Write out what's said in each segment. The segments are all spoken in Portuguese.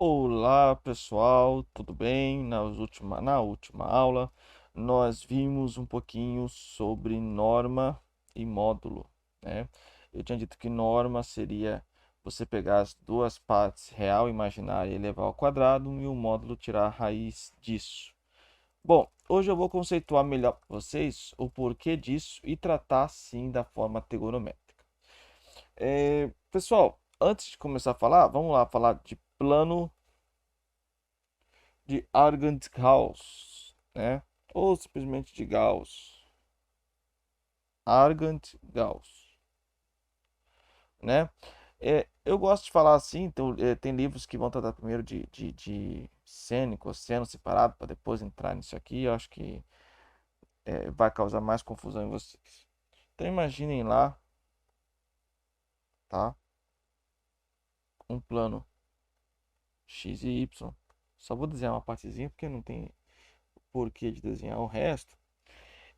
Olá pessoal, tudo bem? Na última aula nós vimos um pouquinho sobre norma e módulo, né? Eu tinha dito que norma seria você pegar as duas partes real e imaginária e elevar ao quadrado e o módulo tirar a raiz disso. Bom, hoje eu vou conceituar melhor para vocês o porquê disso e tratar sim da forma trigonométrica. Pessoal, antes de começar a falar, vamos lá falar de plano de Argand-Gauss, né? Ou simplesmente de Gauss. Argand-Gauss, né? Eu gosto de falar assim, então, tem livros que vão tratar primeiro de seno e cosseno separado, para depois entrar nisso aqui. Eu acho que vai causar mais confusão em vocês. Então imaginem lá, tá? Um plano x e y. Só vou desenhar uma partezinha porque não tem porquê de desenhar o resto.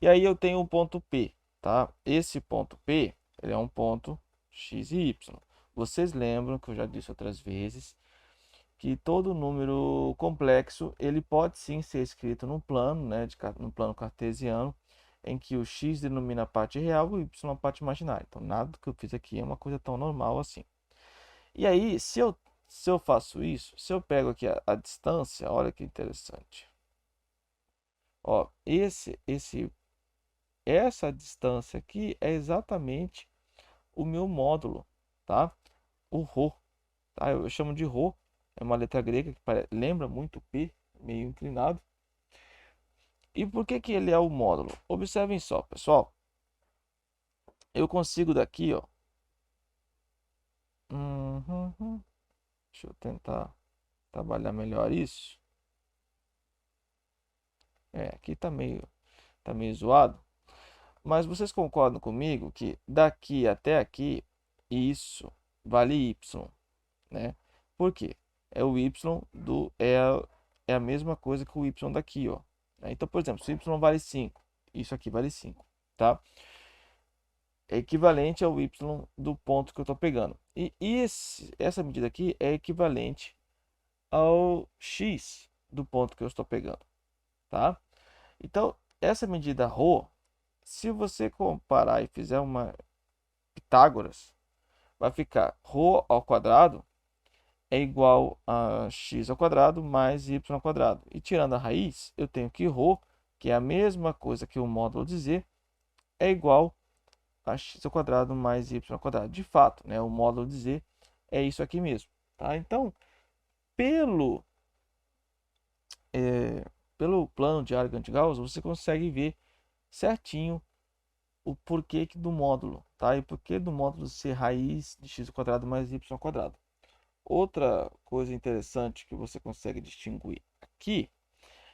E aí eu tenho um ponto P, tá? Esse ponto P, ele é um ponto x e y. Vocês lembram que eu já disse outras vezes que todo número complexo, ele pode sim ser escrito num plano, né, no plano cartesiano, em que o x denomina a parte real e o y a parte imaginária. Então, nada do que eu fiz aqui é uma coisa tão normal assim. E aí, se eu faço isso, se eu pego aqui a distância, olha que interessante. Ó, essa distância aqui é exatamente o meu módulo, tá? O ρ, tá? Eu chamo de ρ, é uma letra grega que lembra muito P, meio inclinado. E por que que ele é o módulo? Observem só, pessoal. Eu consigo daqui, ó. Deixa eu tentar trabalhar melhor isso. Aqui tá meio zoado. Mas vocês concordam comigo que daqui até aqui, isso vale y, né? Por quê? É a mesma coisa que o y daqui, ó. Então, por exemplo, se o y vale 5, isso aqui vale 5, tá? É equivalente ao y do ponto que eu estou pegando. Essa medida aqui é equivalente ao x do ponto que eu estou pegando, tá? Então, essa medida ρ, se você comparar e fizer uma Pitágoras, vai ficar ρ ao quadrado é igual a x ao quadrado mais y ao quadrado. E tirando a raiz, eu tenho que ρ, que é a mesma coisa que o módulo de z, é igual a x ao quadrado mais y ao quadrado. De fato, né, o módulo de z é isso aqui mesmo. Tá? Então, pelo, é, pelo plano de Argand-Gauss, você consegue ver certinho o porquê do módulo. Tá? E porquê do módulo ser raiz de x ao quadrado mais y ao quadrado. Outra coisa interessante que você consegue distinguir aqui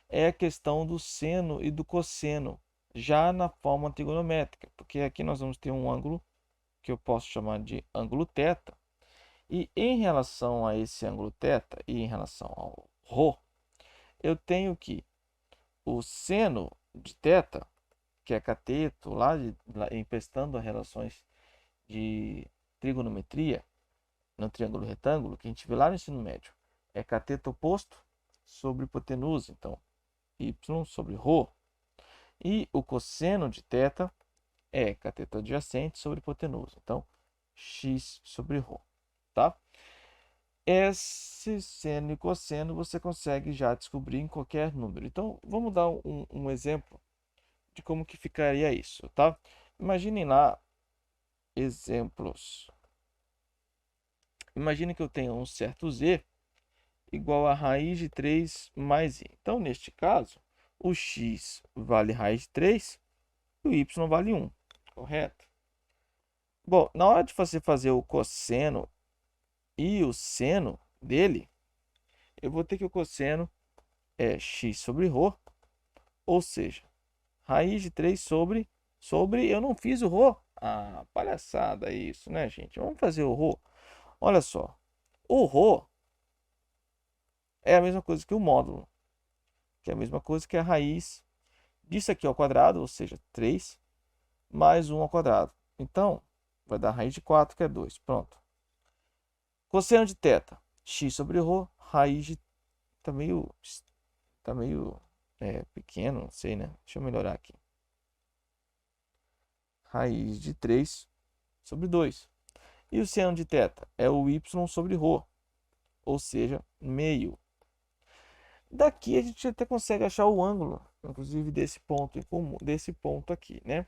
é a questão do seno e do cosseno, já na forma trigonométrica, porque aqui nós vamos ter um ângulo que eu posso chamar de ângulo θ, e em relação a esse ângulo θ e em relação ao ρ, eu tenho que o seno de θ, que é cateto, lá emprestando as relações de trigonometria, no triângulo retângulo, que a gente vê lá no ensino médio, é cateto oposto sobre hipotenusa, então y sobre ρ. E o cosseno de θ é cateto adjacente sobre hipotenusa, então x sobre ρ, tá? Esse seno e cosseno você consegue já descobrir em qualquer número. Então, vamos dar um exemplo de como que ficaria isso, tá? Imaginem lá exemplos. Imagine que eu tenha um certo z igual a raiz de 3 mais i. Então, neste caso, o x vale raiz de 3 e o y vale 1, correto? Bom, na hora de você fazer o cosseno e o seno dele, eu vou ter que o cosseno é x sobre ρ, ou seja, raiz de 3 sobre eu não fiz o ρ. Ah, palhaçada isso, né, gente? Vamos fazer o ρ. Olha só, o ρ é a mesma coisa que o módulo, que é a mesma coisa que a raiz disso aqui ao quadrado, ou seja, 3, mais 1 ao quadrado. Então, vai dar raiz de 4, que é 2. Pronto. Cosseno de θ, x sobre ρ, raiz de... Tá meio... Tá meio pequeno, não sei, né? Deixa eu melhorar aqui. Raiz de 3 sobre 2. E o seno de θ? É o y sobre ρ, ou seja, meio. Daqui a gente até consegue achar o ângulo, inclusive desse ponto em comum, desse ponto aqui, né?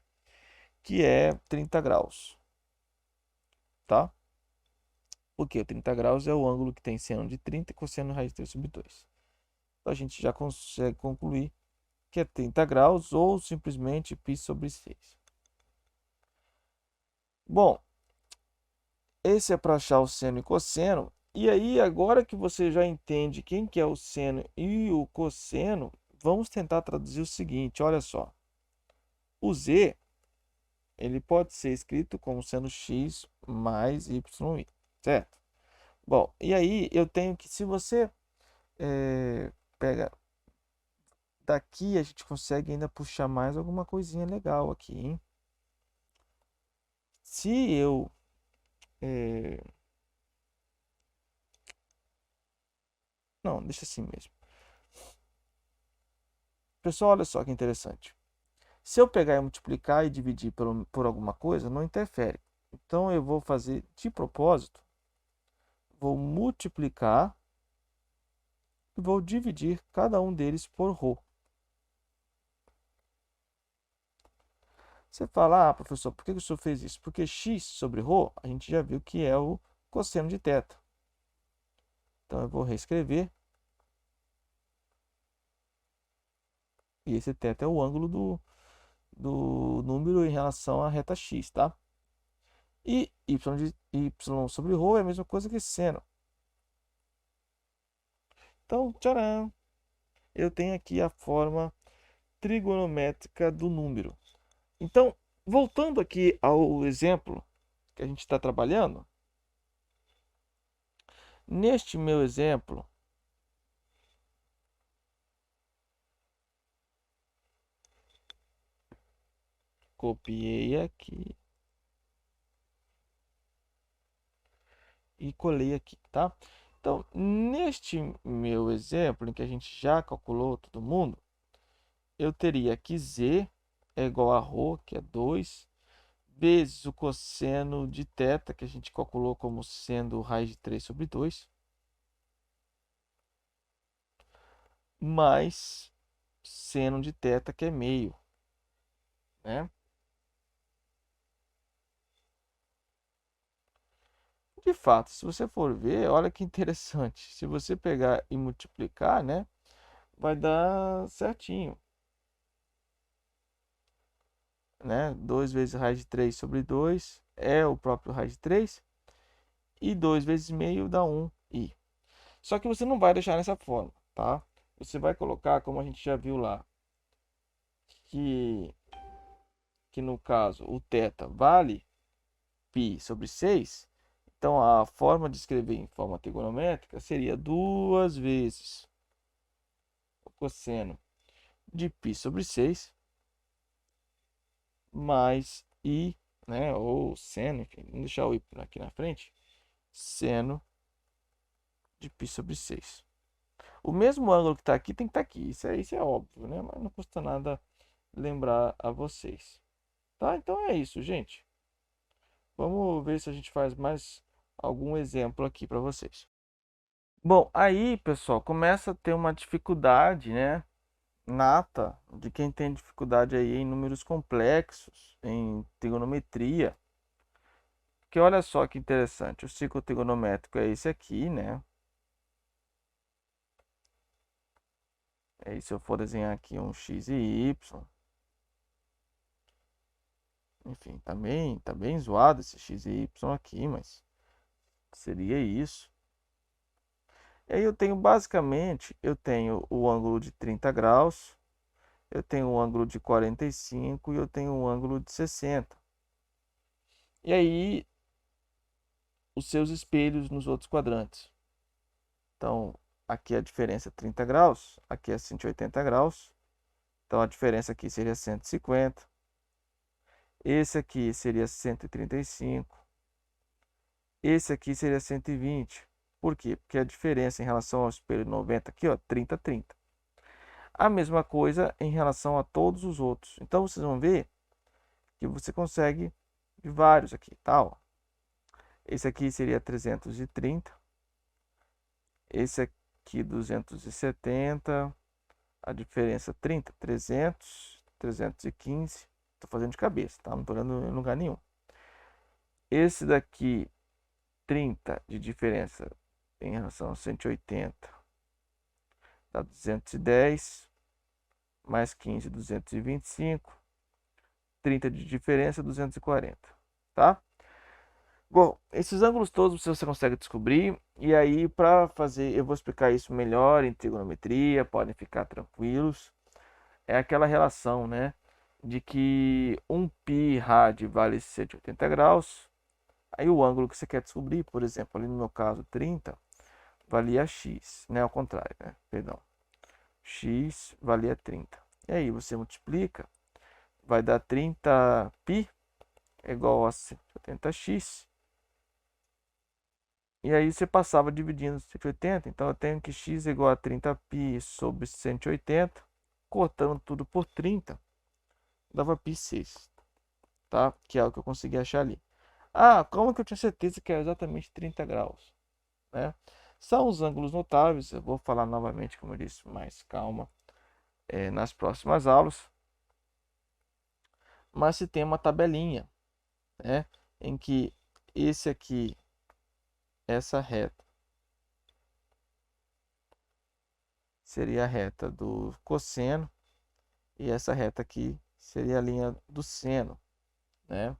Que é 30 graus, tá? Porque 30 graus é o ângulo que tem seno de 30 e cosseno de raiz de 3 sobre 2. Então a gente já consegue concluir que é 30 graus ou simplesmente π sobre 6. Bom, esse é para achar o seno e cosseno. E aí, agora que você já entende quem que é o seno e o cosseno, vamos tentar traduzir o seguinte, olha só. O z, ele pode ser escrito como sendo x mais y, certo? Bom, e aí eu tenho que, se você pega daqui, a gente consegue ainda puxar mais alguma coisinha legal aqui, hein? Se eu... Não, deixa assim mesmo. Pessoal, olha só que interessante. Se eu pegar e multiplicar e dividir por alguma coisa, não interfere. Então, eu vou fazer de propósito, vou multiplicar e vou dividir cada um deles por ρ. Você fala, professor, por que o senhor fez isso? Porque x sobre ρ, a gente já viu que é o cosseno de θ. Então, eu vou reescrever. E esse θ é o ângulo do número em relação à reta x, tá? E y sobre ρ é a mesma coisa que seno. Então, tcharam! Eu tenho aqui a forma trigonométrica do número. Então, voltando aqui ao exemplo que a gente está trabalhando, neste meu exemplo, copiei aqui e colei aqui, tá? Então, neste meu exemplo, em que a gente já calculou todo mundo, eu teria que z é igual a ρ, que é 2, vezes o cosseno de θ, que a gente calculou como sendo raiz de 3 sobre 2, mais seno de θ, que é meio, né? De fato, se você for ver, olha que interessante. Se você pegar e multiplicar, né, vai dar certinho, né? 2 vezes raiz de 3 sobre 2 é o próprio raiz de 3. E 2 vezes meio dá 1i. Só que você não vai deixar nessa forma, tá? Você vai colocar, como a gente já viu lá, que, que no caso o θ vale π sobre 6. Então, a forma de escrever em forma trigonométrica seria 2 vezes o cosseno de π sobre 6 mais i, né, ou seno, enfim, vamos deixar o i aqui na frente, seno de π sobre 6. O mesmo ângulo que está aqui tem que estar aqui, isso é óbvio, né, mas não custa nada lembrar a vocês. Tá? Então é isso, gente. Vamos ver se a gente faz mais algum exemplo aqui para vocês. Bom, aí, pessoal, começa a ter uma dificuldade, né, nata de quem tem dificuldade aí em números complexos, em trigonometria. Porque olha só que interessante, o ciclo trigonométrico é esse aqui, né? Aí se eu for desenhar aqui um x e y, enfim, tá bem zoado esse x e y aqui, mas seria isso. E aí eu tenho basicamente, eu tenho o ângulo de 30 graus, eu tenho o ângulo de 45 e eu tenho o ângulo de 60. E aí os seus espelhos nos outros quadrantes. Então, aqui a diferença é 30 graus, aqui é 180 graus. Então, a diferença aqui seria 150. Esse aqui seria 135. Esse aqui seria 120. Por quê? Porque a diferença em relação ao espelho 90 aqui, ó, 30, 30. A mesma coisa em relação a todos os outros. Então, vocês vão ver que você consegue de vários aqui, tá? Ó. Esse aqui seria 330. Esse aqui 270. A diferença 30, 300, 315. Estou fazendo de cabeça, tá? Não estou olhando em lugar nenhum. Esse daqui, 30 de diferença em relação a 180, dá 210. Mais 15, 225. 30 de diferença, 240. Tá? Bom, esses ângulos todos você consegue descobrir. E aí, para fazer, eu vou explicar isso melhor em trigonometria, podem ficar tranquilos. É aquela relação, né? De que 1π rad vale 180 graus. Aí o ângulo que você quer descobrir, por exemplo, ali no meu caso 30, valia x, né? Ao contrário, né? Perdão. X valia 30. E aí você multiplica, vai dar 30π é igual a 180x. E aí você passava dividindo 180. Então eu tenho que x é igual a 30π sobre 180. Cortando tudo por 30, dava π6. Tá? Que é o que eu consegui achar ali. Ah, como que eu tinha certeza que era exatamente 30 graus? Né? São os ângulos notáveis. Eu vou falar novamente, como eu disse, mais calma nas próximas aulas. Mas se tem uma tabelinha, né, em que esse aqui, essa reta, seria a reta do cosseno e essa reta aqui seria a linha do seno, né?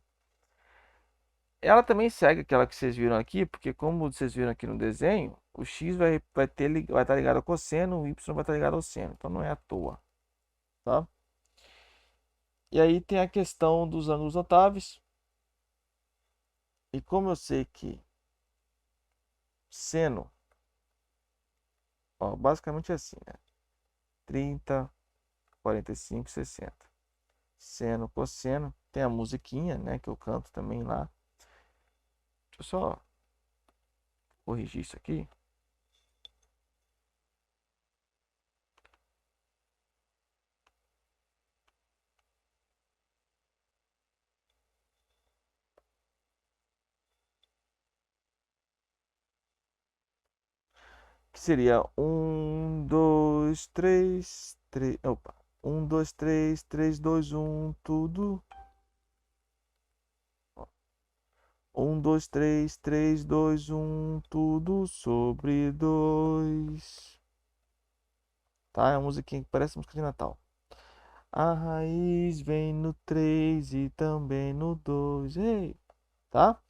Ela também segue aquela que vocês viram aqui, porque como vocês viram aqui no desenho, o x vai estar ligado ao cosseno, o y vai estar ligado ao seno, então não é à toa, tá? E aí tem a questão dos ângulos notáveis. E como eu sei que seno, ó, basicamente é assim, né? 30, 45, 60. Seno, cosseno. Tem a musiquinha, né? Que eu canto também lá. Deixa eu só corrigir isso aqui. Que seria 1, 2, 3, 3. Opa. 1, 2, 3, 3, 2, 1, tudo. 1, 2, 3, 3, 2, 1, tudo sobre 2. Tá? É uma musiquinha que parece música de Natal. A raiz vem no 3 e também no 2. Ei, tá?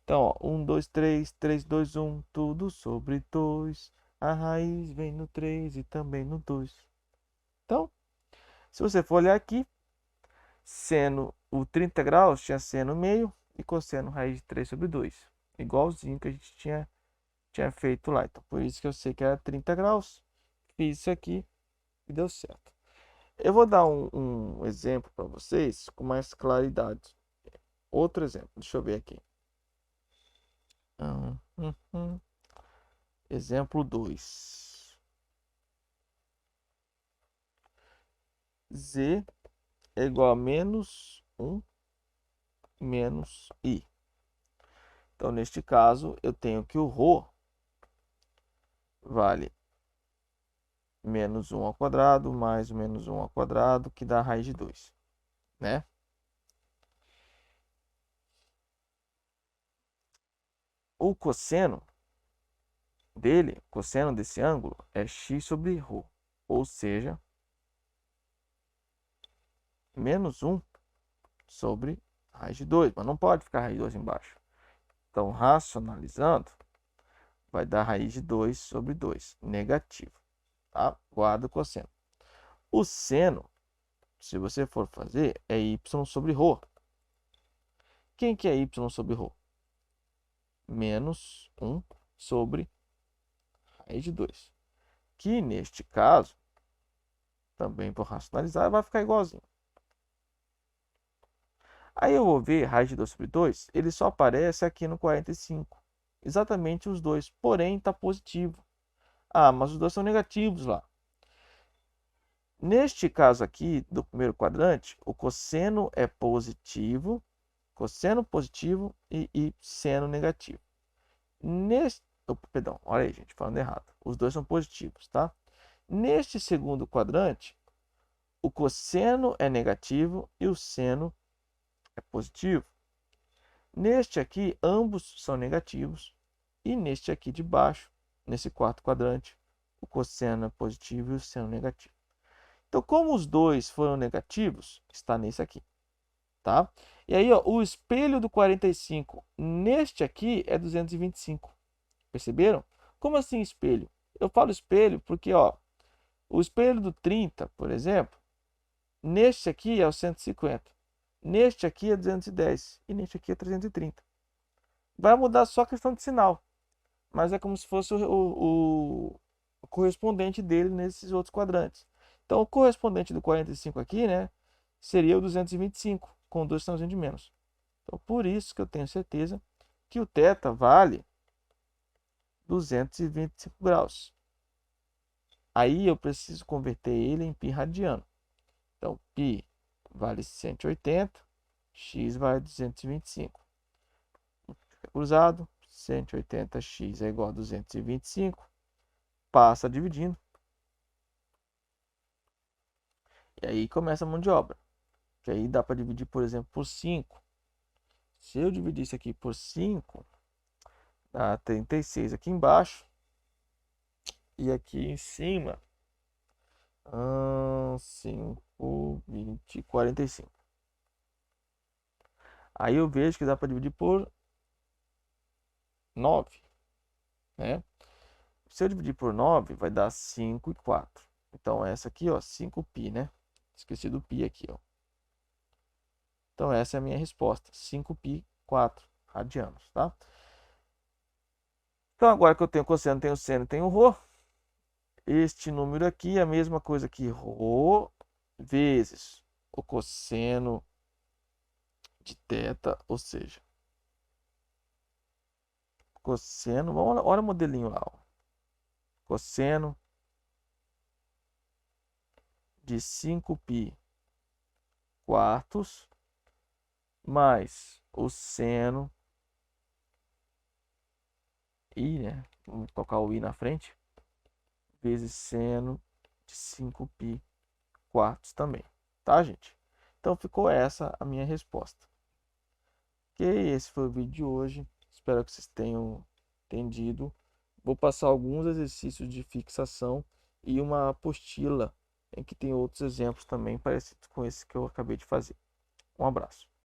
Então, ó, 1, 2, 3, 3, 2, 1, tudo sobre 2. A raiz vem no 3 e também no 2. Então, se você for olhar aqui, seno, o 30 graus tinha seno meio e cosseno raiz de 3 sobre 2. Igualzinho que a gente tinha feito lá. Então, por isso que eu sei que era 30 graus. Fiz isso aqui e deu certo. Eu vou dar um exemplo para vocês com mais claridade. Outro exemplo, deixa eu ver aqui. Exemplo 2. Z é igual a menos 1 menos I. Então, neste caso, eu tenho que o ρ vale menos 1 ao quadrado mais menos 1 ao quadrado, que dá a raiz de 2. Né? O cosseno dele, cosseno desse ângulo, é x sobre ρ. Ou seja, menos 1 sobre raiz de 2. Mas não pode ficar raiz de 2 embaixo. Então, racionalizando, vai dar raiz de 2 sobre 2, negativo. Tá? Guarda o cosseno. O seno, se você for fazer, é y sobre ρ. Quem que é y sobre ρ? Menos 1 sobre raiz de 2. Que neste caso, também por racionalizar, vai ficar igualzinho. Aí eu vou ver raiz de 2 sobre 2, ele só aparece aqui no 45. exatamente os dois, porém está positivo. Ah, mas os dois são negativos lá. Neste caso aqui, do primeiro quadrante, o cosseno é positivo, cosseno positivo e seno negativo. Perdão, olha aí, gente, falando errado. Os dois são positivos, tá? Neste segundo quadrante, o cosseno é negativo e o seno é positivo. Neste aqui, ambos são negativos. E neste aqui de baixo, nesse quarto quadrante, o cosseno é positivo e o seno negativo. Então, como os dois foram negativos, está nesse aqui, tá? E aí, ó, o espelho do 45 neste aqui é 225. Perceberam? Como assim espelho? Eu falo espelho porque, ó, o espelho do 30, por exemplo, neste aqui é o 150. Neste aqui é 210 e neste aqui é 330. Vai mudar só a questão de sinal, mas é como se fosse o correspondente dele nesses outros quadrantes. Então, o correspondente do 45 aqui, né, seria o 225, com dois sinalzinhos de menos. Então, por isso que eu tenho certeza que o θ vale 225 graus. Aí eu preciso converter ele em π radiano. Então, π vale 180, x vale 225. Cruzado, 180x é igual a 225. Passa dividindo. E aí começa a mão de obra. Que aí dá para dividir, por exemplo, por 5. Se eu dividir isso aqui por 5, dá 36 aqui embaixo. E aqui em cima, 5, 20, 45. Aí eu vejo que dá para dividir por 9, né? Se eu dividir por 9, vai dar 5 e 4. Então, essa aqui, ó, 5π, né? Esqueci do π aqui, ó. Então, essa é a minha resposta. 5π, 4 radianos, tá? Então, agora que eu tenho cosseno, tenho seno, tenho rho. Este número aqui é a mesma coisa que rho vezes o cosseno de θ, ou seja, cosseno, olha o modelinho lá, ó. Cosseno de 5π quartos mais o seno i, né? Vamos colocar o i na frente, vezes seno de 5π quartos também, tá, gente? Então ficou essa a minha resposta. Ok, esse foi o vídeo de hoje. Espero que vocês tenham entendido. Vou passar alguns exercícios de fixação e uma apostila em que tem outros exemplos também parecidos com esse que eu acabei de fazer. Um abraço.